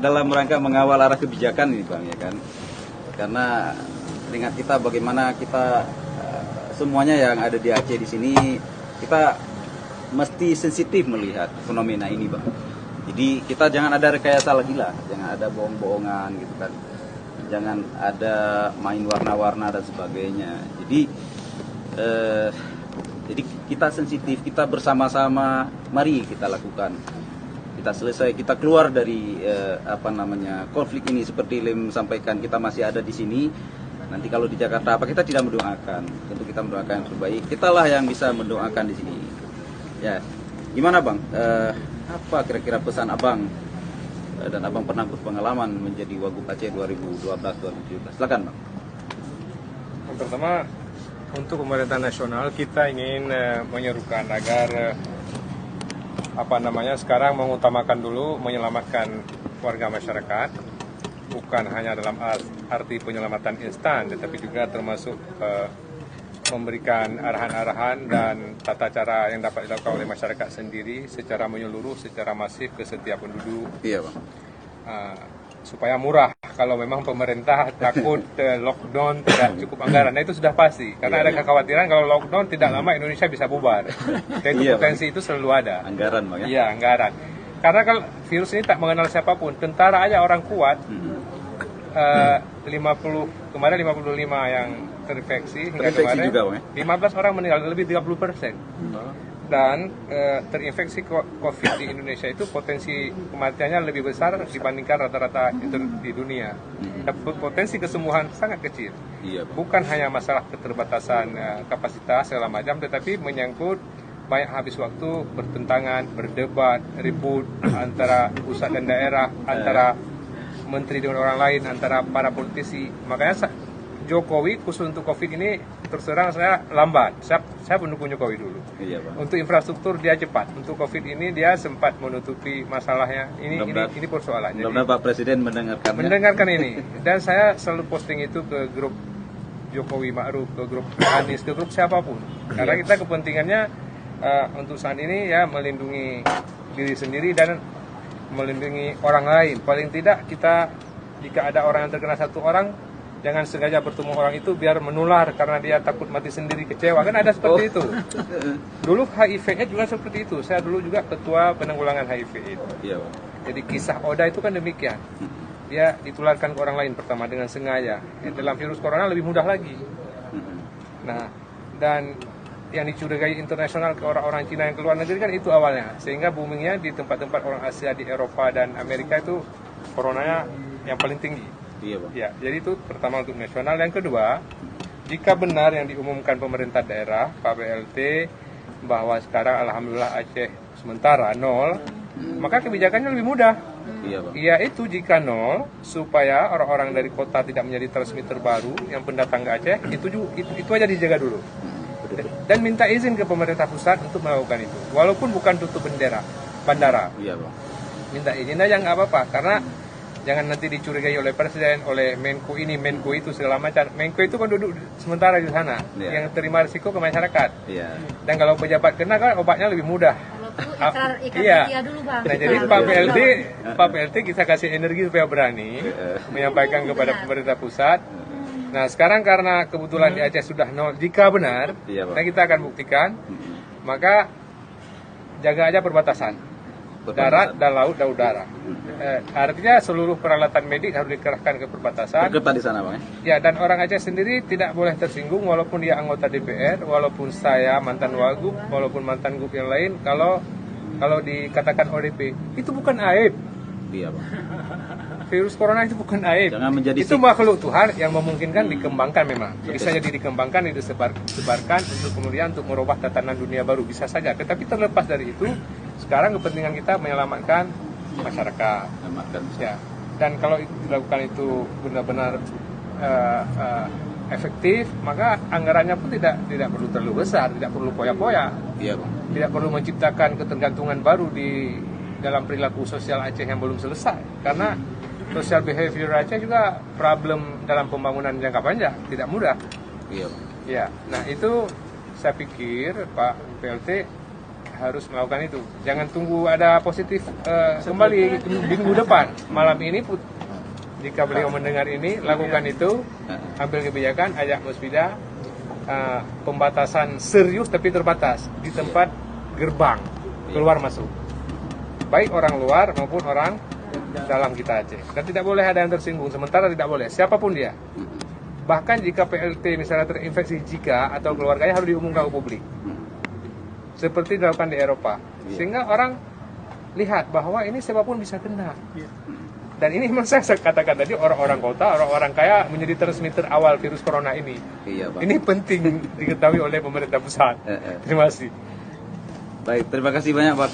dalam rangka mengawal arah kebijakan ini Bang, ya kan. Karena ingat kita bagaimana kita semuanya yang ada di Aceh di sini, kita mesti sensitif melihat fenomena ini Bang. Jadi kita jangan ada rekayasa lagi lah, jangan ada bohong-bohongan gitu kan, jangan ada main warna-warna dan sebagainya. Jadi kita sensitif, kita bersama-sama, mari kita lakukan, kita selesai, kita keluar dari konflik ini. Seperti Lem sampaikan, kita masih ada di sini. Nanti kalau di Jakarta apa, kita tidak mendoakan, tentu kita mendoakan yang terbaik. Kitalah yang bisa mendoakan di sini. Ya, gimana Bang? Apa kira-kira pesan Abang, dan Abang pernah berpengalaman menjadi Wagub Aceh 2012-2017? Silakan Bang. Yang pertama, untuk pemerintah nasional kita ingin menyerukan agar sekarang mengutamakan dulu menyelamatkan warga masyarakat, bukan hanya dalam arti penyelamatan instan, tetapi juga termasuk memberikan arahan-arahan dan tata cara yang dapat dilakukan oleh masyarakat sendiri secara menyeluruh, secara masif ke setiap penduduk. Iya Bang. Supaya murah. Kalau memang pemerintah takut lockdown tidak cukup anggaran, nah itu sudah pasti. Karena ada kekhawatiran kalau lockdown tidak lama Indonesia bisa bubar. Dan itu potensi itu selalu ada. Anggaran Bang ya? Iya, anggaran. Karena kalau virus ini tak mengenal siapapun, tentara aja orang kuat. kemarin 55 yang terinfeksi hingga kemarin juga, Bang, ya? 15 orang meninggal, lebih 30%. Dan terinfeksi COVID di Indonesia itu potensi kematiannya lebih besar dibandingkan rata-rata di dunia. Potensi kesembuhan sangat kecil. Iya, bukan hanya masalah keterbatasan kapasitas segala macam, tetapi menyangkut banyak habis waktu bertentangan, berdebat, ribut antara pusat dan daerah, antara menteri dengan orang lain, antara para politisi. Makanya Jokowi khusus untuk COVID ini terus terang saya lambat. Saya pendukung Jokowi dulu. Iya, Bang. Untuk infrastruktur dia cepat. Untuk COVID ini dia sempat menutupi masalahnya. Ini persoalannya. Mudah-mudahan Pak Presiden mendengarkan ini. Dan saya selalu posting itu ke grup Jokowi Ma'ruf, ke grup Anies, ke grup siapapun. Karena kita kepentingannya untuk saat ini ya melindungi diri sendiri dan melindungi orang lain. Paling tidak kita, jika ada orang yang terkena satu orang, jangan sengaja bertemu orang itu biar menular karena dia takut mati sendiri, kecewa. Kan ada seperti itu. Dulu HIV-nya juga seperti itu. Saya dulu juga ketua penanggulangan HIV itu. Iya, Bang. Jadi kisah Oda itu kan demikian. Dia ditularkan ke orang lain pertama dengan sengaja. Dalam virus corona lebih mudah lagi. Nah, dan yang dicurigai internasional ke orang-orang Cina yang keluar negeri kan itu awalnya. Sehingga boomingnya di tempat-tempat orang Asia, di Eropa dan Amerika itu coronanya yang paling tinggi. Iya, Bang. Ya, jadi itu pertama untuk nasional. Yang kedua, jika benar yang diumumkan pemerintah daerah, Pak PLT, bahwa sekarang alhamdulillah Aceh sementara nol, maka kebijakannya lebih mudah. Iya, Bang. Yaitu jika nol, supaya orang-orang dari kota tidak menjadi transmitter baru yang pendatang ke Aceh, itu aja dijaga dulu. Dan minta izin ke pemerintah pusat untuk melakukan itu, walaupun bukan tutup bandara. Iya, Bang. Minta izin aja nggak apa-apa, karena jangan nanti dicurigai oleh presiden, oleh Menko ini, Menko itu segala macam. Menko itu kan duduk sementara di sana, yang terima risiko ke masyarakat. Iya. Dan kalau pejabat kena kan obatnya lebih mudah. Iya. Dulu, Bang. Nah, jadi Pak PLT kita kasih energi supaya berani menyampaikan kepada pemerintah pusat. Nah, sekarang karena kebetulan di Aceh sudah nol, jika benar, nah kita akan buktikan, maka jaga aja perbatasan. Darat dan laut dan udara. Artinya seluruh peralatan medik harus dikerahkan ke perbatasan. Berketat di sana, Bang. Ya, dan orang Aceh sendiri tidak boleh tersinggung walaupun dia anggota DPR, walaupun saya mantan wagub, walaupun mantan gub yang lain, kalau dikatakan ODP, itu bukan aib. Iya, Bang. Virus corona itu bukan aib. Itu makhluk Tuhan yang memungkinkan dikembangkan memang. Bisa jadi dikembangkan, disebarkan untuk kemudian untuk merubah tatanan dunia baru, bisa saja. Tetapi terlepas dari itu, sekarang kepentingan kita menyelamatkan masyarakat. Ya. Dan kalau dilakukan itu benar-benar efektif, maka anggarannya pun tidak perlu terlalu besar, tidak perlu poya-poya. Iya, Bang. Tidak perlu menciptakan ketergantungan baru di dalam perilaku sosial Aceh yang belum selesai. Karena social behavior Aceh juga problem dalam pembangunan jangka panjang, tidak mudah. Iya, Bang. Ya, nah itu saya pikir Pak PLT harus melakukan itu. Jangan tunggu ada positif kembali minggu depan. Malam ini jika beliau mendengar ini, lakukan itu, ambil kebijakan, ajak Musbida, pembatasan serius tapi terbatas di tempat gerbang keluar masuk, baik orang luar maupun orang dalam kita Aceh. Dan tidak boleh ada yang tersinggung. Sementara tidak boleh siapapun dia. Bahkan jika PLT misalnya terinfeksi Zika atau keluarganya harus diumumkan ke publik, seperti dilakukan di Eropa, sehingga orang lihat bahwa ini siapapun bisa kena. Dan ini memang saya katakan tadi, orang-orang kota, orang-orang kaya menjadi transmitter awal virus corona ini. Iya, Pak. Ini penting diketahui oleh pemerintah pusat. Terima kasih. Baik, terima kasih banyak Pak.